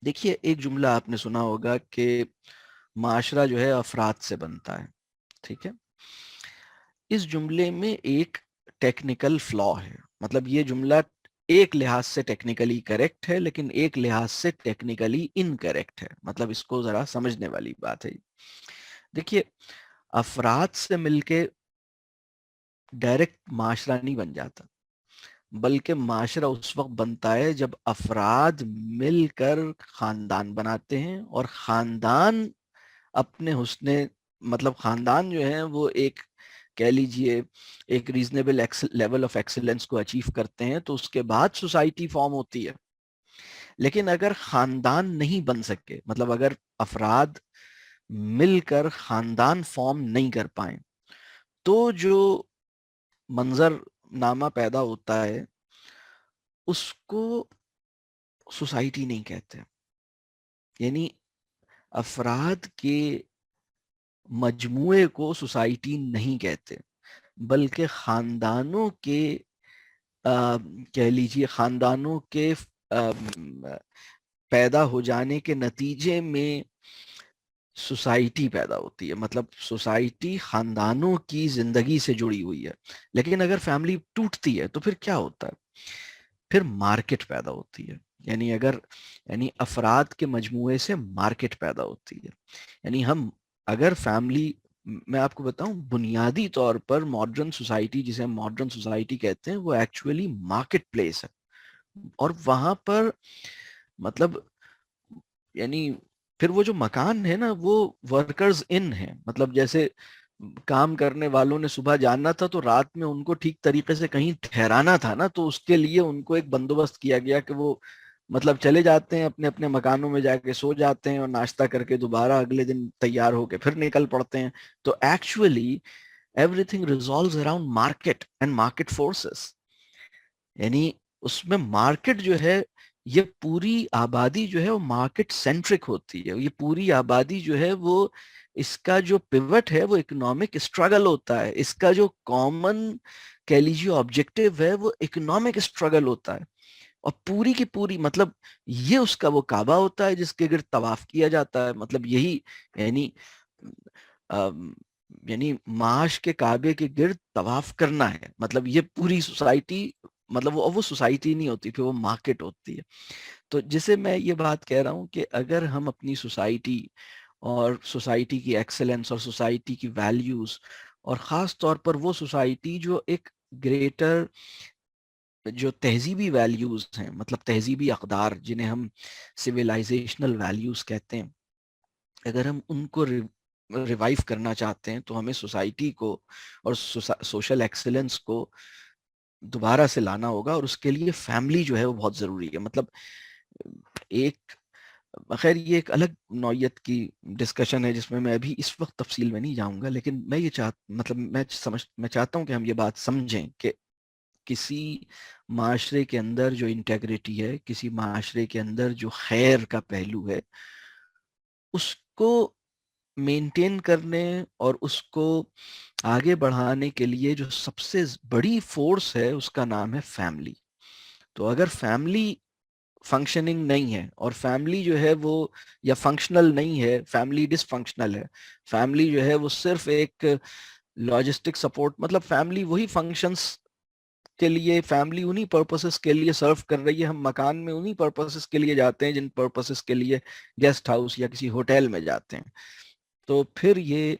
دیکھیے، ایک جملہ آپ نے سنا ہوگا کہ معاشرہ جو ہے افراد سے بنتا ہے. ٹھیک ہے. اس جملے میں ایک ٹیکنیکل فلا ہے. مطلب یہ جملہ ایک لحاظ سے ٹیکنیکلی کریکٹ ہے لیکن ایک لحاظ سے ٹیکنیکلی انکریکٹ ہے. مطلب اس کو ذرا سمجھنے والی بات ہے. دیکھیے، افراد سے مل کے ڈائریکٹ معاشرہ نہیں بن جاتا، بلکہ معاشرہ اس وقت بنتا ہے جب افراد مل کر خاندان بناتے ہیں، اور خاندان اپنے مطلب خاندان جو ہے وہ ایک، کہہ لیجئے، ایک ریزنیبل لیول آف ایکسیلنس کو اچیو کرتے ہیں، تو اس کے بعد سوسائٹی فارم ہوتی ہے. لیکن اگر خاندان نہیں بن سکے، مطلب اگر افراد مل کر خاندان فارم نہیں کر پائیں، تو جو منظر نامہ پیدا ہوتا ہے اس کو سوسائٹی نہیں کہتے. یعنی افراد کے مجموعے کو سوسائٹی نہیں کہتے، بلکہ خاندانوں کے کہہ لیجیے خاندانوں کے پیدا ہو جانے کے نتیجے میں سوسائٹی پیدا ہوتی ہے. مطلب سوسائٹی خاندانوں کی زندگی سے جڑی ہوئی ہے. لیکن اگر فیملی ٹوٹتی ہے تو پھر کیا ہوتا ہے؟ پھر مارکیٹ پیدا ہوتی ہے. یعنی افراد کے مجموعے سے مارکیٹ پیدا ہوتی ہے. یعنی اگر فیملی، میں آپ کو بتاؤں، بنیادی طور پر ماڈرن سوسائٹی، جسے ہم ماڈرن سوسائٹی کہتے ہیں، وہ ایکچولی مارکیٹ پلیس ہے. اور وہاں پر مطلب یعنی پھر وہ جو مکان ہے نا، وہ ورکرز ان ہیں. مطلب جیسے کام کرنے والوں نے صبح جانا تھا تو رات میں ان کو ٹھیک طریقے سے کہیں ٹھہرانا تھا نا، تو اس کے لیے ان کو ایک بندوبست کیا گیا کہ وہ مطلب چلے جاتے ہیں اپنے اپنے مکانوں میں، جا کے سو جاتے ہیں اور ناشتہ کر کے دوبارہ اگلے دن تیار ہو کے پھر نکل پڑتے ہیں. تو actually every thing resolves around market and market forces. یعنی اس میں مارکیٹ جو ہے، یہ پوری آبادی جو ہے وہ مارکیٹ سینٹرک ہوتی ہے. یہ پوری آبادی جو ہے وہ، اس کا جو پیوٹ ہے وہ اکنامک اسٹرگل ہوتا ہے. اس کا جو کامن کہہ لیجیے آبجیکٹو ہے وہ اکنامک اسٹرگل ہوتا ہے. اور پوری کی پوری مطلب یہ اس کا وہ کعبہ ہوتا ہے جس کے گرد طواف کیا جاتا ہے. مطلب یہی یعنی یعنی معاش کے کعبے کے گرد طواف کرنا ہے. مطلب یہ پوری سوسائٹی، مطلب وہ سوسائٹی نہیں ہوتی، پھر وہ مارکیٹ ہوتی ہے. تو جسے میں یہ بات کہہ رہا ہوں کہ اگر ہم اپنی سوسائٹی اور سوسائٹی کی ایکسلنس اور سوسائٹی کی ویلیوز، اور خاص طور پر وہ سوسائٹی جو ایک گریٹر، جو تہذیبی ویلیوز ہیں، مطلب تہذیبی اقدار جنہیں ہم سویلائزیشنل ویلیوز کہتے ہیں، اگر ہم ان کو ریوائیو کرنا چاہتے ہیں تو ہمیں سوسائٹی کو اور سوشل ایکسلنس کو دوبارہ سے لانا ہوگا. اور اس کے لیے فیملی جو ہے وہ بہت ضروری ہے. مطلب ایک، خیر یہ ایک الگ نوعیت کی ڈسکشن ہے جس میں ابھی اس وقت تفصیل میں نہیں جاؤں گا، لیکن میں یہ میں چاہتا ہوں کہ ہم یہ بات سمجھیں کہ کسی معاشرے کے اندر جو انٹیگریٹی ہے، کسی معاشرے کے اندر جو خیر کا پہلو ہے، اس کو مینٹین کرنے اور اس کو آگے بڑھانے کے لیے جو سب سے بڑی فورس ہے اس کا نام ہے فیملی. تو اگر فیملی فنکشننگ نہیں ہے، اور فیملی جو ہے وہ یا فنکشنل نہیں ہے، فیملی ڈس فنکشنل ہے، فیملی جو ہے وہ صرف ایک لاجسٹک سپورٹ، مطلب فیملی وہی فنکشنز کے لیے، فیملی انہی پرپسز کے لیے سرو کر رہی ہے. ہم مکان میں انہی پرپسز کے لیے جاتے ہیں جن پرپسز کے لیے گیسٹ ہاؤس یا کسی ہوٹل میں جاتے ہیں. تو پھر یہ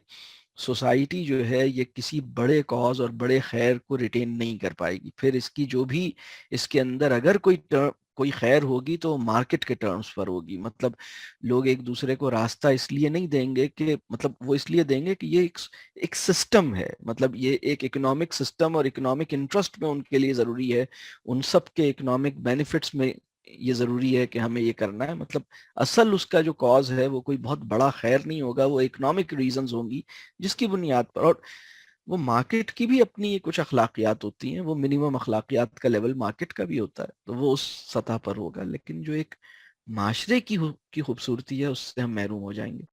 سوسائٹی جو ہے یہ کسی بڑے کاز اور بڑے خیر کو ریٹین نہیں کر پائے گی. پھر اس کی جو بھی، اس کے اندر اگر کوئی خیر ہوگی تو مارکیٹ کے ٹرمز پر ہوگی. مطلب لوگ ایک دوسرے کو راستہ اس لیے نہیں دیں گے کہ، مطلب وہ اس لیے دیں گے کہ یہ ایک سسٹم ہے. مطلب یہ ایک اکنامک سسٹم اور اکنامک انٹرسٹ میں ان کے لیے ضروری ہے، ان سب کے اکنامک بینیفٹس میں یہ ضروری ہے کہ ہمیں یہ کرنا ہے. مطلب اصل اس کا جو کاز ہے وہ کوئی بہت بڑا خیر نہیں ہوگا، وہ اکنامک ریزنز ہوں گی جس کی بنیاد پر. اور وہ مارکیٹ کی بھی اپنی کچھ اخلاقیات ہوتی ہیں، وہ منیمم اخلاقیات کا لیول مارکیٹ کا بھی ہوتا ہے، تو وہ اس سطح پر ہوگا. لیکن جو ایک معاشرے کی خوبصورتی ہے اس سے ہم محروم ہو جائیں گے.